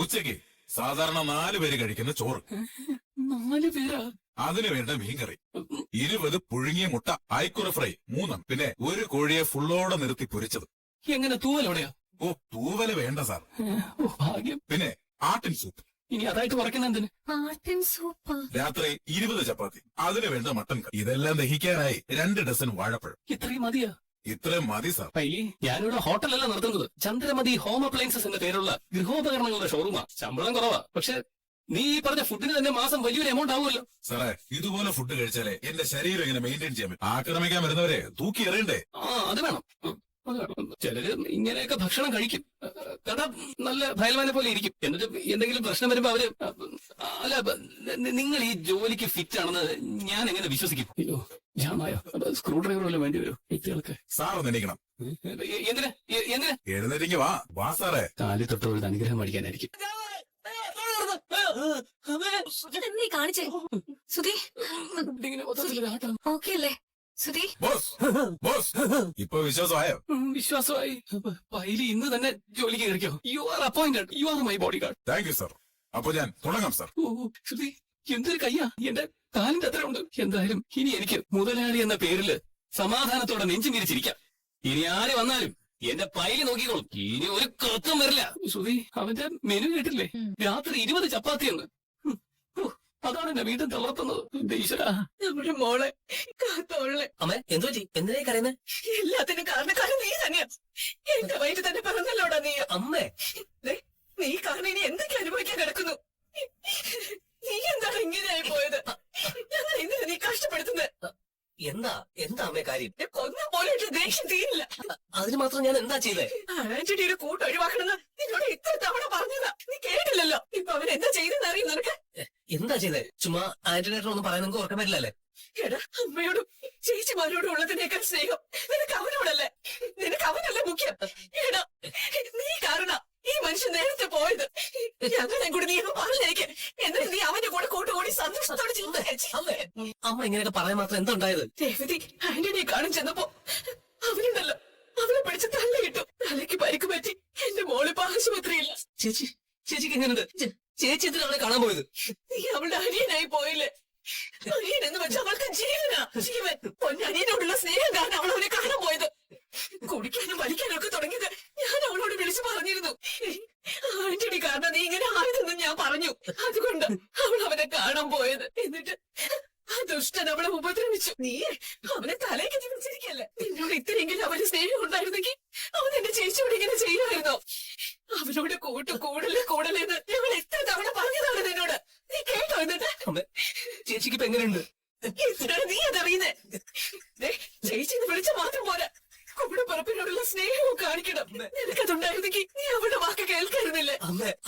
ഉച്ചയ്ക്ക് സാധാരണ 4 പേര് കഴിക്കുന്ന ചോറ്. 4 പേരാ? അതിനു വേണ്ട മീൻകറി, 20 പുഴുങ്ങിയ മുട്ട, അയക്കുറ ഫ്രൈ 3, പിന്നെ ഒരു കോഴിയെ ഫുള്ളോടെ നിർത്തി പൊരിച്ചത്. എങ്ങനെ തൂവലോടെയാ? ഓ, തൂവല വേണ്ട സാർ. ഓ ഭാഗ്യം. പിന്നെ ആട്ടിൻ സൂപ്പ്. ഇനി അതായിട്ട് കുറയ്ക്കുന്ന എന്തിന്? ആട്ടിൻ സൂപ്പ്. രാത്രി 20 ചപ്പാത്തി, അതിനു വേണ്ട മട്ടൻ കറി. ഇതെല്ലാം ദഹിക്കാനായി 2 ഡസൻ വാഴപ്പഴം. ഇത്രയും മതിയാ? ഇത്രയും മതി സാർ. പൈലി, ഞാനിവിടെ ഹോട്ടലല്ല നടത്തുന്നത്. ചന്ദ്രമതി ഹോം അപ്ലയൻസസ് എന്ന പേരുള്ള ഗൃഹോപകരണങ്ങളുടെ ഷോറൂമാ. ശമ്പളം കുറവാ, പക്ഷെ നീ ഈ പറഞ്ഞ ഫുഡിന് തന്നെ മാസം വലിയൊരു എമൗണ്ട് ആവുമല്ലോ. സാറേ, ഇതുപോലെ ഫുഡ് കഴിച്ചാലേ എന്റെ ശരീരം ഇങ്ങനെ മെയിൻറ്റെയിൻ ചെയ്യാൻ പറ്റും. ആക്രമിക്കാൻ വരുന്നവരെ തൂക്കി എറിയണ്ടേ? അത് വേണം. ചിലര് ഇങ്ങനെയൊക്കെ ഭക്ഷണം കഴിക്കും, കഥ നല്ല ഭയൽവാനെ പോലെ ഇരിക്കും. എന്നിട്ട് എന്തെങ്കിലും പ്രശ്നം വരുമ്പോ അവര് അല്ല, നിങ്ങൾ ഈ ജോലിക്ക് ഫിറ്റ് ആണെന്ന് ഞാൻ എങ്ങനെ വിശ്വസിക്കും? അയ്യോ, ജാമായ സ്ക്രൂ ഡ്രൈവർ വല്ലതും വേണ്ടി വരും വ്യക്തികൾക്ക്. സാർ ഒന്ന് എണീക്കണം. എന്തിനാ? എഴുന്നേറ്റ് വാ സാറേ. കാലി തൊട്ടവരുടെ അനുഗ്രഹം മേടിക്കാനായിരിക്കും. നീ കാണിച്ചേ സുധി. ഓക്കെ അല്ലേ സുധി? ഇപ്പൊ വിശ്വാസമായോ? വിശ്വാസമായി. പൈലി ഇന്ന് തന്നെ ജോലിക്ക് കയറിക്കോ. You are appointed. You are my body guard. Thank you sir. അപ്പൊ ഞാൻ തുടങ്ങാം സാർ. ശ്രുതി, എന്തൊരു കയ്യാ! എന്റെ കാലിന്റെ അത്ര ഉണ്ട്. എന്തായാലും ഇനി എനിക്ക് മുതലാളി എന്ന പേരില് സമാധാനത്തോടെ നെഞ്ചും തിരിച്ചിരിക്കാം. ഇനി ആര് വന്നാലും എന്റെ പൈലി നോക്കിക്കോളും. ഇനി ഒരു കത്തും വരില്ല. ശ്രുതി, അവന്റെ മെനു കേട്ടില്ലേ? രാത്രി 20 ചപ്പാത്തി എന്ന്. അതാണ് എന്നെ വീണ്ടും തളർത്തുന്നത്. നമ്മുടെ മോളെ കാത്തോളെ. അമ്മ എന്തു പറ്റി? എന്തിനായി കരയുന്നത്? എല്ലാത്തിനും കാരണക്കാരൻ നീ തന്നെയാ. എന്റെ വയറ്റിൽ തന്നെ പറഞ്ഞല്ലോടാ നീ. അമ്മേ, നീ കാരണം ഇനി എന്തൊക്കെ അനുഭവിക്കാൻ കിടക്കുന്നു. നീ എന്താണ് ഇങ്ങനെയായി പോയത്? ഞങ്ങൾ എന്തിനാ നീ കഷ്ടപ്പെടുത്തുന്നത്? എന്താ അമ്മേ കാര്യം? കൊന്ന പോലെ ദേഷ്യം തീരില്ല. അതിന് മാത്രം ഞാൻ എന്താ ചെയ്തേ? ആന്റണിയുടെ കൂട്ട് ഒഴിവാക്കണമെന്ന് നിന്നോട് ഇത്ര തവണ പറഞ്ഞതാ. നീ കേട്ടില്ലല്ലോ. ഇപ്പൊ അവൻ എന്താ ചെയ്തെന്ന് അറിയും നിനക്ക്? എന്താ ചെയ്തേ? ചുമ്മാ ആന്റണിയേട്ടനൊന്നും പറയാൻ നിങ്ങൾക്ക് ഓർക്കാൻ പറ്റില്ലല്ലേ? എടാ, അമ്മയോടും ചേച്ചിമാരോടും ഉള്ളതിനേക്കാൾ സ്നേഹം നിനക്ക് അവനോടല്ലേ? നിനക്ക് അവനല്ലേ മുഖ്യം? എടാ, നീ കാരണം ഈ മനുഷ്യൻ നേരത്തെ പോയത്. ഞങ്ങളെ കൂടി നീ പറഞ്ഞേക്ക്. എന്നിട്ട് നീ അവന്റെ കൂടെ കൂട്ടുകൂടി സന്തോഷത്തോടെ അമ്മ ഇങ്ങനെയൊക്കെ പറയാൻ മാത്രം എന്തുണ്ടായത്? രേവതി ആന്റണിയെ കാണാൻ ചെന്നപ്പോ അവനുണ്ടല്ലോ, അവളെ പിടിച്ച് തള്ളിയിട്ടു. തലയ്ക്ക് പരിക്ക് പറ്റി. എന്റെ മോളിപ്പോ ആശുപത്രിയില്ല. ചേച്ചിക്ക് എങ്ങനെയുണ്ട്? ചേച്ചി എന്തിനാ അവളെ കാണാൻ പോയത്? നീ അവളുടെ അനിയനായി പോയില്ലേ? അനിയൻ എന്ന് വെച്ചാൽ അവൾക്ക് ജീവനാ. ജീവൻ. പൊന്നനിയനോടുള്ള സ്നേഹം കാരണം അവൾ അവനെ കാണാൻ പോയത്. കുടിക്കാനും വലിക്കാനും ഒക്കെ തുടങ്ങിയത് ഞാൻ അവളോട് വിളിച്ചു പറഞ്ഞിരുന്നു. ആന്റണി കാരണം നീ ഇങ്ങനെ ആയതെന്ന് ഞാൻ പറഞ്ഞു. അതുകൊണ്ട് അവൾ അവനെ കാണാൻ പോയത്. എന്നിട്ട് ആ ദുഷ്ടൻ അവളെ ഉപദ്രവിച്ചു. നീ അവനെ തലേക്ക് ചിരിച്ചിരിക്കല്ലേ? നിന്നോട് ഇത്രയെങ്കിലും അവന് സ്നേഹം ഉണ്ടായിരുന്നെങ്കിൽ അവൻ എന്റെ ചേച്ചിയോട് ഇങ്ങനെ ചെയ്യുമായിരുന്നോ? അവനോട് കൂടലെന്ന് ഞങ്ങൾ എത്ര തവണ പറഞ്ഞതാണ് നിന്നോട്. നീ കേട്ടോ? എന്നിട്ട് ചേച്ചിക്ക് ഇപ്പൊ എങ്ങനെയുണ്ട്? എന്തിനാണ് നീ അതറിയുന്നേ? ചേച്ചിന്ന് വിളിച്ച മാത്രം പോരാ, കൂടെ പറപ്പിനോടുള്ള സ്നേഹവും കാണിക്കണം. നിനക്കതുണ്ടായിരുന്നെങ്കിൽ നീ അവളുടെ വാക്ക് കേൾക്കായിരുന്നില്ലേ?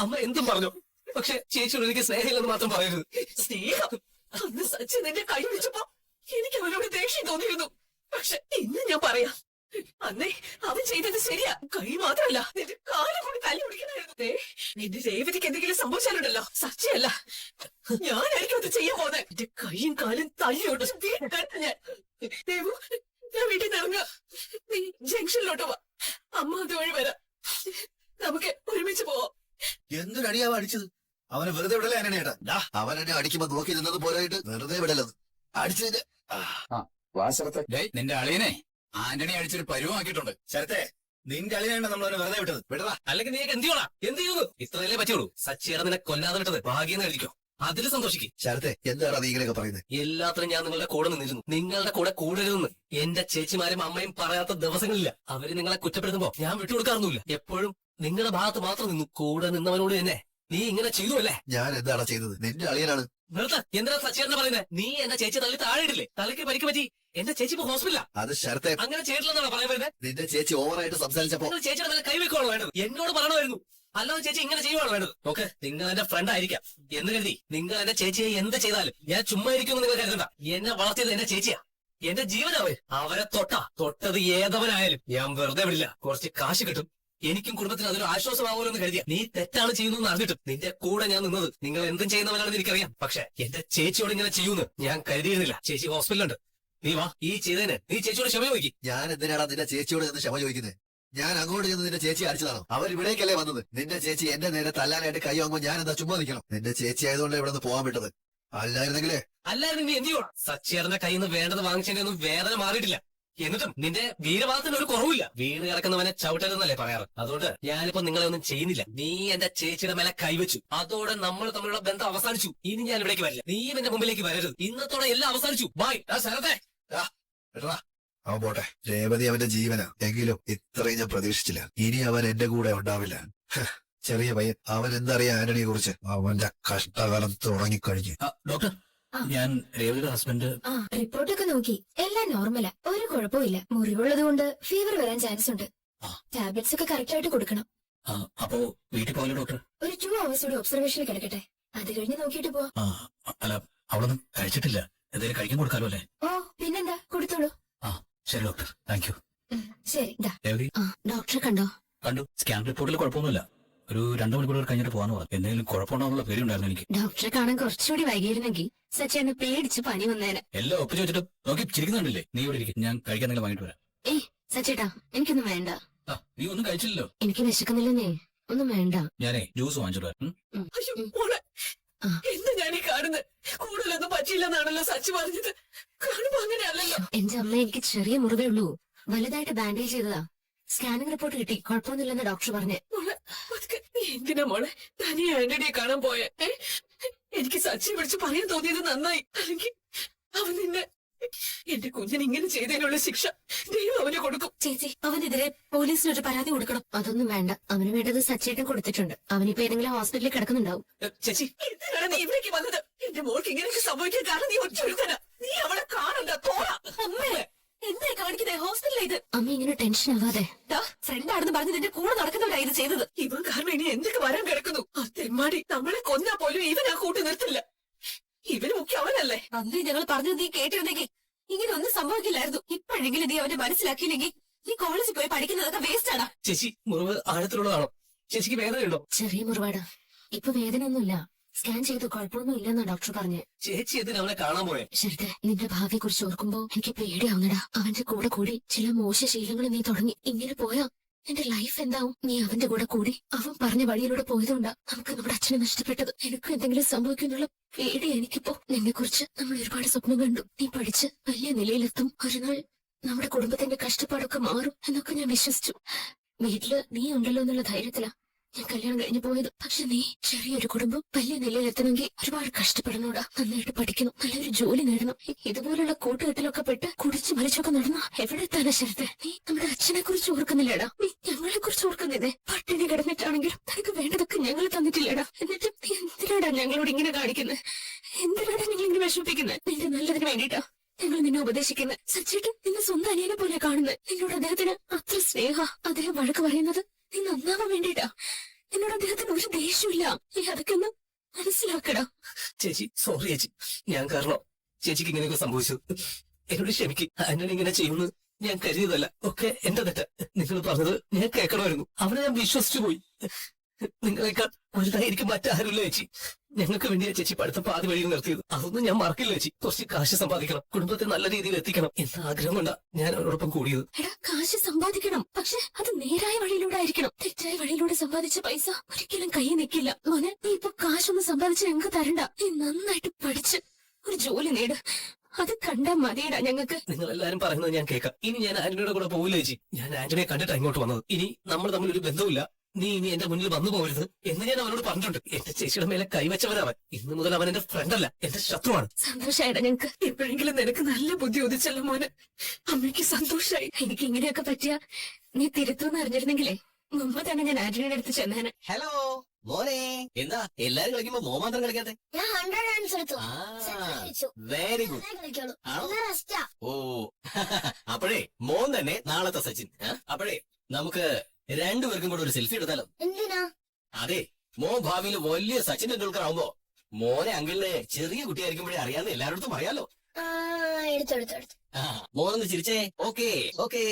അമ്മ എന്തും പറഞ്ഞു, പക്ഷെ ചേച്ചിയോട് എനിക്ക് സ്നേഹമില്ലെന്ന് മാത്രം പറയരുത്. സ്നേഹം? അന്ന് സച്ചിൻ നിന്റെ കൈ പിടിച്ചപ്പോ എനിക്ക് അവനോട് ദേഷ്യം തോന്നിയിരുന്നു. പക്ഷെ ഇന്ന് ഞാൻ പറയാം, അന്നേ അവൻ ചെയ്തത് ശരിയാ. കൈ മാത്രമല്ല, നിന്റെ കാലം കൂടി തല്ലി പിടിക്കണായിരുന്നു. നിന്റെ രേവതിക്ക് എന്തെങ്കിലും സംഭവിച്ചാലുണ്ടല്ലോ, സച്ചിയല്ല ഞാനായിരിക്കും അത് ചെയ്യാൻ പോകുന്നത്. എന്റെ കൈയും കാലും തല്ലിയോട്ട് ഞാൻ. ദേവു, ഞാൻ വീട്ടിൽ നിന്ന് ഇറങ്ങുക. നീ ജംഗ്ഷനിലോട്ട് വാ. അമ്മ അതുവഴി വരാം. നമുക്ക് ഒരുമിച്ച് പോവാം. എന്തൊരടിയാവ അടിച്ചത്? അവനെ വെറുതെ വിടലേ ആന്റണിയേട്ടാ? അവൻ എന്നെ അടിക്കുമ്പോ നോക്കി നിന്നത് പോരായിട്ട് വെറുതെ വിടലത് അടിച്ചതിന്റെ. നിന്റെ അളിയനെ ആന്റണി അടിച്ചൊരു പരുവമാക്കിയിട്ടുണ്ട്. ശരത്തെ, നിന്റെ അളിയാണ് നമ്മൾ അവനെ വെറുതെ വിട്ടത്. വിടതാ. അല്ലെങ്കിൽ നീ എന്ത് ചെയ്യണ? എന്ത് ചെയ്യുന്നു? ഇത്രയല്ലേ പറ്റുള്ളൂ. സച്ചിയുടെ നിന്നെ കൊല്ലാതെ വിട്ടത് ഭാഗ്യം എഴുതിക്കോ. അതിൽ സന്തോഷിക്കും. ശരത്തെ, എന്താണ് നീ ഇങ്ങനെയൊക്കെ പറയുന്നത്? എല്ലാത്തിനും ഞാൻ നിങ്ങളുടെ കൂടെ നിന്നിരുന്നു. നിങ്ങളുടെ കൂടെ കൂടരുതെന്ന് എന്റെ ചേച്ചിമാരും അമ്മയും പറയാത്ത ദിവസങ്ങളില്ല. അവര് നിങ്ങളെ കുറ്റപ്പെടുത്തുമ്പോ ഞാൻ വിട്ടുകൊടുക്കാറൊന്നുമില്ല. എപ്പോഴും നിങ്ങളുടെ ഭാഗത്ത് മാത്രം നിന്നു. കൂടെ നിന്നവനോട് തന്നെ നീ ഇങ്ങനെ ചെയ്തു അല്ലേ? ഞാൻ എന്താണ് ചെയ്തത്? നിന്റെ അളിയനാണ്. നിർത്ത. എന്തിനാ സച്ചിയേട്ടനെ പറയുന്നത്? നീ എന്റെ ചേച്ചി തള്ളി താഴെയിട്ടില്ലേ? തലയ്ക്ക് പരിക്ക് പറ്റി. എന്റെ ചേച്ചി ഇപ്പൊ ഹോസ്പിറ്റലാ. അത് ശരത്തെ, അങ്ങനെ ചെയ്തിട്ടില്ലെന്നാണ് പറയാൻ വരുന്നത്. നിന്റെ ചേച്ചി ഓവറായിട്ട് സംസാരിച്ചപ്പോ നിങ്ങൾ ചേച്ചിയുടെ മേലെ കൈവെക്കുവാണോ വേണ്ടത്? എന്നോട് പറയണമായിരുന്നു. അല്ലാതെ ചേച്ചി ഇങ്ങനെ ചെയ്യുവാണോ വേണ്ടത്? ഓക്കെ, നിങ്ങൾ എന്റെ ഫ്രണ്ട് ആയിരിക്കാം എന്ന് കരുതി നിങ്ങൾ എന്റെ ചേച്ചിയെ എന്ത് ചെയ്താലും ഞാൻ ചുമ്മാ ഇരിക്കുമെന്ന് നിങ്ങൾ കരുതണ്ട. എന്നെ വളർത്തിയത് എന്റെ ചേച്ചിയാ, എന്റെ ജീവനാവേ. അവരെ തൊട്ടത് ഏതവനായാലും ഞാൻ വെറുതെ വിടില്ല. കുറച്ച് കാശ് കിട്ടും, എനിക്കും കുടുംബത്തിന് അതൊരു ആശ്വാസമാവുമല്ലോ എന്ന് കരുതിയ. നീ തെറ്റാണ് ചെയ്യുന്നു അറിഞ്ഞിട്ടും നിന്റെ കൂടെ ഞാൻ നിന്നത്. നിങ്ങൾ എന്തും ചെയ്യുന്നവരാണെന്ന് എനിക്കറിയാം. പക്ഷെ എന്റെ ചേച്ചിയോട് ഇങ്ങനെ ചെയ്യുന്നു ഞാൻ കരുതിയിരുന്നില്ല. ചേച്ചി ഹോസ്പിറ്റലുണ്ട്. നീ വാ. ഈ ചെയ്തതിന് നീ ചേച്ചിയോട് ക്ഷമ ചോദിക്കും. ഞാൻ എന്തിനാണ് നിന്റെ ചേച്ചിയോട് എന്ന് ക്ഷമ ചോദിക്കുന്നത്? ഞാൻ അങ്ങോട്ട് ചെന്ന് നിന്റെ ചേച്ചി അടിച്ചതാണോ? അവർ ഇവിടേക്കല്ലേ വന്നത്? നിന്റെ ചേച്ചി എന്റെ നേരെ തല്ലാനായിട്ട് കൈ വാങ്ങുമ്പോൾ ഞാൻ എന്താ ചുമ്മാ നിൽക്കണം? നിന്റെ ചേച്ചി ആയതുകൊണ്ട് ഇവിടെ നിന്ന് പോകാൻ വിട്ടത്. അല്ലായിരുന്നെങ്കിലേ അല്ലായിരുന്നു നീ എന്ത് ചെയ്യണം? സച്ചേറിന്റെ കയ്യിൽ നിന്ന് വേണ്ടത് വാങ്ങിച്ചതിന്റെ ഒന്നും വേദന മാറിയിട്ടില്ല. എന്നിട്ടും നിന്റെ വീരവാദത്തിന് ഒരു കുറവില്ല. വീട് കിടക്കുന്നവനെ ചവിട്ടരുതെന്നല്ലേ പറയാറ്. അതുകൊണ്ട് ഞാനിപ്പോ നിങ്ങളെ ഒന്നും ചെയ്യുന്നില്ല. നീ എന്റെ ചേച്ചിയുടെ മേലെ കൈവച്ചു. അതോടെ നമ്മൾ തമ്മിലുള്ള ബന്ധം അവസാനിച്ചു. ഇനി ഞാൻ ഇവിടേക്ക് വരില്ല. നീ എന്റെ മുമ്പിലേക്ക് വരരുത്. ഇന്നത്തോടെ എല്ലാം അവസാനിച്ചു. ബൈ. ശരത്തെ എടാ, അവൻ പോട്ടെ. രേവതി അവന്റെ ജീവനാ. എങ്കിലും ഇത്രയും ഞാൻ പ്രതീക്ഷിച്ചില്ല. ഇനി അവൻ എന്റെ കൂടെ ഉണ്ടാവില്ല. ചെറിയ പയ്യൻ. അവൻ എന്തറിയാം ആന്റണിയെ കുറിച്ച്? അവന്റെ കഷ്ടകാലം തുടങ്ങിക്കഴിഞ്ഞു. ഡോക്ടർ, ഞാൻ രേവതിയുടെ ഹസ്ബൻഡ്. ആ റിപ്പോർട്ടൊക്കെ നോക്കി എല്ലാം നോർമലാ, ഒരു കുഴപ്പമില്ല. മുറിവുള്ളത് കൊണ്ട് ഫീവർ വരാൻ ചാൻസ് ഉണ്ട്. ടാബ്ലറ്റ്സ് ഒക്കെ കറക്റ്റ് ആയിട്ട് കൊടുക്കണം. അപ്പോ വീട്ടിൽ പോകല്ലോ ഡോക്ടർ? ഒരു 2 hours കൂടി ഒബ്സർവേഷനിൽ കിടക്കട്ടെ, അത് കഴിഞ്ഞ് നോക്കിയിട്ട് പോവാം. അല്ല, അവളൊന്നും കഴിച്ചിട്ടില്ല. എന്തെങ്കിലും കഴിക്കാൻ കൊടുക്കാലോ അല്ലേ? ഓ പിന്നെന്താ, കൊടുത്തോളൂ. ശരി ഡോക്ടർ, താങ്ക് യു. ശരി ദാ. രേവതി ഡോക്ടറെ കണ്ടോ? കണ്ടു. സ്കാൻ റിപ്പോർട്ടിൽ കുഴപ്പമൊന്നുമില്ല. ഒരു 2 മണിക്കൂർ കഴിഞ്ഞിട്ട് പോകാന്ന് പറഞ്ഞു. എന്തെങ്കിലും കുഴപ്പമുണ്ടാവുന്നുള്ള പേരുണ്ടായിരുന്നു എനിക്ക്. ഡോക്ടറെ കാണാൻ കുറച്ചുകൂടി വൈകിയിരുന്നെങ്കിൽ സച്ചേനെ പേടിച്ച് പനി വന്നേനെ. എല്ലാം ഒപ്പിച്ച് വെച്ചിട്ട് നോക്കി ചിരിക്കുന്നുണ്ടല്ലേ? നീ ഇവിടെ ഇരിക്കും, ഞാൻ കഴിക്കാൻ എന്തെങ്കിലും വാങ്ങിട്ട് വരാം. ഏയ് സച്ചേട്ടാ, എനിക്കൊന്നും വേണ്ട. നീ ഒന്നും കഴിച്ചില്ലല്ലോ. എനിക്ക് വിശക്കുന്നില്ലെന്നേ, ഒന്നും വേണ്ട. ഞാനേ ജ്യൂസ് വാങ്ങിച്ചിട്ട് വരാം. അയ്യോ മോളെ, എന്താ ഞാൻ ഈ കാണുന്നത്? കൂടുതലൊന്നും പറ്റിയില്ലെന്നാണല്ലോ സച്ചി പറഞ്ഞത്. കാണുമ്പോ അങ്ങനെയല്ലല്ലോ. എന്റെ അമ്മ, എനിക്ക് ചെറിയ മുറിവേ ഉള്ളൂ, വലുതായിട്ട് ബാൻഡേജ് ചെയ്തതാ. സ്കാനിംഗ് റിപ്പോർട്ട് കിട്ടി, കുഴപ്പമൊന്നുമില്ലെന്ന് ഡോക്ടർ പറഞ്ഞേ. മോളെ പതുക്കെ. നീ എന്തിനാ മോളെ തനിയെ ആന്റണിയെ കാണാൻ പോയെ? എനിക്ക് സച്ചി വിളിച്ച് പറയാൻ തോന്നിയത് നന്നായി. അല്ലെങ്കിൽ അവൻ നിന്നെ, എന്റെ കുഞ്ഞിന് ഇങ്ങനെ ചെയ്തതിനുള്ള ശിക്ഷ ദൈവം അവന് കൊടുക്കും. ചേച്ചി, അവനെതിരെ പോലീസിനൊരു പരാതി കൊടുക്കണം. അതൊന്നും വേണ്ട, അവന് വേണ്ടത് സച്ചേട്ടൻ കൊടുത്തിട്ടുണ്ട്. അവനിപ്പോ ഏതെങ്കിലും ഹോസ്പിറ്റലിൽ കിടക്കുന്നുണ്ടാവും. ചേച്ചി, എന്തിനാണ് നീ ഇവിടേക്ക് വന്നത്? എന്റെ മോൾക്ക് ഇങ്ങനെയൊക്കെ സംഭവിക്കാൻ കാരണം നീ ഒറ്റൊരുക്കനാ. നീ അവളെ കാണണ്ട, തോന്നാ. അമ്മേ, എന്തായി കാണിക്കുന്നേ? ഹോസ്പിറ്റലിൽ ഇത്. അമ്മ ഇങ്ങനെ ടെൻഷൻ ആവാതെ. ഫ്രണ്ട് ആണെന്ന് പറഞ്ഞ് നിന്റെ കൂടെ നടക്കുന്നവരാ ഇത് ചെയ്തത്. ഇവൻ കാരണം ഇനി എന്തൊക്കെ വരാൻ കിടക്കുന്നു. ആ തെമ്മാടി നമ്മളെ കൊന്നാ പോലും ഇവൻ ആ കൂട്ടി നിർത്തില്ല. ഇവന് മുഖ്യ അവനല്ലേ. അന്ന് ഞങ്ങൾ പറഞ്ഞത് നീ കേട്ടിരുന്നെങ്കിൽ ഇങ്ങനെ ഒന്നും സംഭവിക്കില്ലായിരുന്നു. ഇപ്പോഴെങ്കിലും നീ അവനെ മനസ്സിലാക്കിയില്ലെങ്കിൽ നീ കോളേജിൽ പോയി പഠിക്കുന്നതൊക്കെ വേസ്റ്റ് ആടാ. ചേച്ചി, മുറിവ് ആഴത്തിലുള്ളതാണോ? ചേച്ചിക്ക് വേദനയുണ്ടോ? ചെറിയ മുറിവാടാ, ഇപ്പൊ വേദനയൊന്നുമില്ല. സ്കാൻ ചെയ്തു, കുഴപ്പമൊന്നും ഇല്ലെന്നാ ഡോക്ടർ പറഞ്ഞേ. ചേച്ചി എന്തിനാ അവനെ കാണാൻ പോയെ? ശരിത്തെ, നിന്റെ ഭാവിയെ കുറിച്ച് ഓർക്കുമ്പോ എനിക്ക് പേടിയാവുന്നടാ. അവന്റെ കൂടെ കൂടി ചില മോശ ശീലങ്ങൾ നീ തുടങ്ങി. ഇങ്ങനെ പോയാ എന്റെ ലൈഫ് എന്താവും? നീ അവന്റെ കൂടെ കൂടി അവൻ പറഞ്ഞ വഴിയിലൂടെ പോയതുകൊണ്ടാ നമുക്ക് നമ്മുടെ അച്ഛനെ നഷ്ടപ്പെട്ടത്. എനിക്കും എന്തെങ്കിലും സംഭവിക്കുന്നുള്ള പേടിയാ എനിക്കിപ്പോ. നിന്നെ കുറിച്ച് നമ്മൾ ഒരുപാട് സ്വപ്നം കണ്ടു. നീ പഠിച്ച് വലിയ നിലയിലെത്തും, ഒരു നാൾ നമ്മുടെ കുടുംബത്തിന്റെ കഷ്ടപ്പാടൊക്കെ മാറും എന്നൊക്കെ ഞാൻ വിശ്വസിച്ചു. വീട്ടില് നീ ഉണ്ടല്ലോ എന്നുള്ള ധൈര്യത്തിലാ ഞാൻ കല്യാണം കഴിഞ്ഞു പോയത്. പക്ഷെ നീ ചെറിയൊരു കുടുംബം വലിയ നിലയിലെത്തണമെങ്കിൽ ഒരുപാട് കഷ്ടപ്പെടണോടാ. നന്നായിട്ട് പഠിക്കണം, നല്ലൊരു ജോലി നേടണം. ഇതുപോലുള്ള കൂട്ടുകെട്ടിലൊക്കെ പെട്ട് കുടിച്ചു മരിച്ചൊക്കെ നടന്ന എവിടെ എത്താനാ ശരത്തെ? നീ നമ്മുടെ അച്ഛനെ കുറിച്ച് ഓർക്കുന്നില്ലേടാ? നീ ഞങ്ങളെ കുറിച്ച് ഓർക്കുന്നില്ലേ? പട്ടിണി കിടന്നിട്ടാണെങ്കിലും നിനക്ക് വേണ്ടതൊക്കെ ഞങ്ങൾ തന്നിട്ടില്ലേടാ? എന്നിട്ട് നീ എന്തിനാടാ ഞങ്ങളോട് ഇങ്ങനെ കാണിക്കുന്നത്? എന്തിനാടാ നിങ്ങൾ ഇങ്ങനെ വിഷമിപ്പിക്കുന്നത്? നിന്റെ നല്ലതിന് വേണ്ടിയിട്ടാ ഞങ്ങൾ നിന്നെ ഉപദേശിക്കുന്നത്. സച്ചേട്ടൻ നിന്നെ സ്വന്തം അനിയനെ പോലെ കാണുന്നത്. നിന്നോട് അദ്ദേഹത്തിന് അത്ര സ്നേഹ. അദ്ദേഹം വഴക്ക് പറയുന്നത് നീ നന്നാവാൻ വേണ്ടിയിട്ടാ. എന്നോട് അദ്ദേഹത്തിന് ഒരു ദേഷ്യമില്ല. നീ അതൊക്കെ ഒന്ന് മനസ്സിലാക്കടാ. ചേച്ചി, സോറി ചേച്ചി, ഞാൻ കാരണം ചേച്ചിക്ക് ഇങ്ങനെയൊക്കെ സംഭവിച്ചു. എന്നോട് ക്ഷമിക്ക്. ആന്റണി ഇങ്ങനെ ചെയ്യുന്നു ഞാൻ കരുതിയതല്ല. ഒക്കെ എന്റെ തെറ്റ്. നിങ്ങൾ പറഞ്ഞത് ഞാൻ കേൾക്കണമായിരുന്നു. അവനെ ഞാൻ വിശ്വസിച്ചു പോയി. നിങ്ങളെക്കാൾ വലുതായിരിക്കും മറ്റാരുമില്ല ചേച്ചി. ഞങ്ങൾക്ക് വേണ്ടിയാ ചേച്ചി പഠിത്തം പാതി വഴിയിൽ നിർത്തിയത്. അതൊന്നും ഞാൻ മറക്കില്ല ചേച്ചി. കുറച്ച് കാശ് സമ്പാദിക്കണം, കുടുംബത്തെ നല്ല രീതിയിൽ എത്തിക്കണം എന്ന ആഗ്രഹം കൊണ്ടാ ഞാൻ അവരോടൊപ്പം കൂടിയത്. എടാ, കാശ് സമ്പാദിക്കണം, പക്ഷെ അത് നേരായ വഴിയിലൂടെ ആയിരിക്കണം. തെറ്റായ വഴിയിലൂടെ സമ്പാദിച്ച പൈസ ഒരിക്കലും കൈ നിൽക്കില്ല. മോനെ, നീ ഇപ്പൊ കാശൊന്നും സമ്പാദിച്ച് ഞങ്ങൾക്ക് തരണ്ട. നീ നന്നായിട്ട് പഠിച്ച് ഒരു ജോലി നേട്. അത് കണ്ടാ മതിയടാ ഞങ്ങൾക്ക്. നിങ്ങൾ എല്ലാരും പറയുന്നത് ഞാൻ കേൾക്കാം. ഇനി ഞാൻ ആന്റണിയുടെ കൂടെ പോവില്ല ചേച്ചി. ഞാൻ ആന്റണിയെ കണ്ടിട്ടാ ഇങ്ങോട്ട് വന്നത്. ഇനി നമ്മൾ തമ്മിൽ ഒരു ബന്ധവുമില്ല. നീ ഇനി എന്റെ മുന്നിൽ വന്നു പോകരുത് എന്ന് ഞാൻ അവനോട് പറഞ്ഞിട്ടുണ്ട്. എന്റെ ചേച്ചിയുടെ മേലെ കൈവച്ചവനവൻ. ഇന്നു മുതൽ അവൻ എന്റെ ഫ്രണ്ടല്ല, എന്റെ ശത്രുവാണ്. സന്തോഷായിടാ ഞങ്ങൾക്ക്. എപ്പോഴെങ്കിലും നിനക്ക് നല്ല ബുദ്ധി ഉദിച്ചല്ലോ മോനെ. അമ്മയ്ക്ക് സന്തോഷായി. എനിക്ക് ഇങ്ങനെയൊക്കെ പറ്റിയ നീ തിരുത്തുമെന്ന് അറിഞ്ഞിരുന്നെങ്കിലേ മുമ്പ് തന്നെ ഞാൻ ആന്റണിയുടെ അടുത്ത് ചെന്നേനെ. ഹലോ മോനെ, എന്താ എല്ലാരും കളിക്കുമ്പോ മോ മാത്രം കളിക്കാത്തെ? ഞാൻ 100 റൺസ് എടുത്തു. Very good. കളിക്കുള്ളൂ. ആണോ? എന്നാ റെസ്റ്റാ. ഓ അപ്പോഴേ മോൻ തന്നെ നാളത്തെ സച്ചിൻ. അപ്പോഴേ നമുക്ക് രണ്ടുപേർക്കും കൂടെ ഒരു സെൽഫി എടുത്താലോ? എന്തിനാ? അതെ, മോൻ ഭാവിയിൽ വലിയ സച്ചിൻ ടെണ്ടുൽക്കർ ആവുമ്പോ മോനെ അങ്കിളിനെ ചെറിയ കുട്ടിയായിരിക്കുമ്പോഴേ അറിയാതെ എല്ലാവരുടെ പറയാലോ. എടുത്തു. മോനൊന്ന് ചിരിച്ചേ. Okay okay.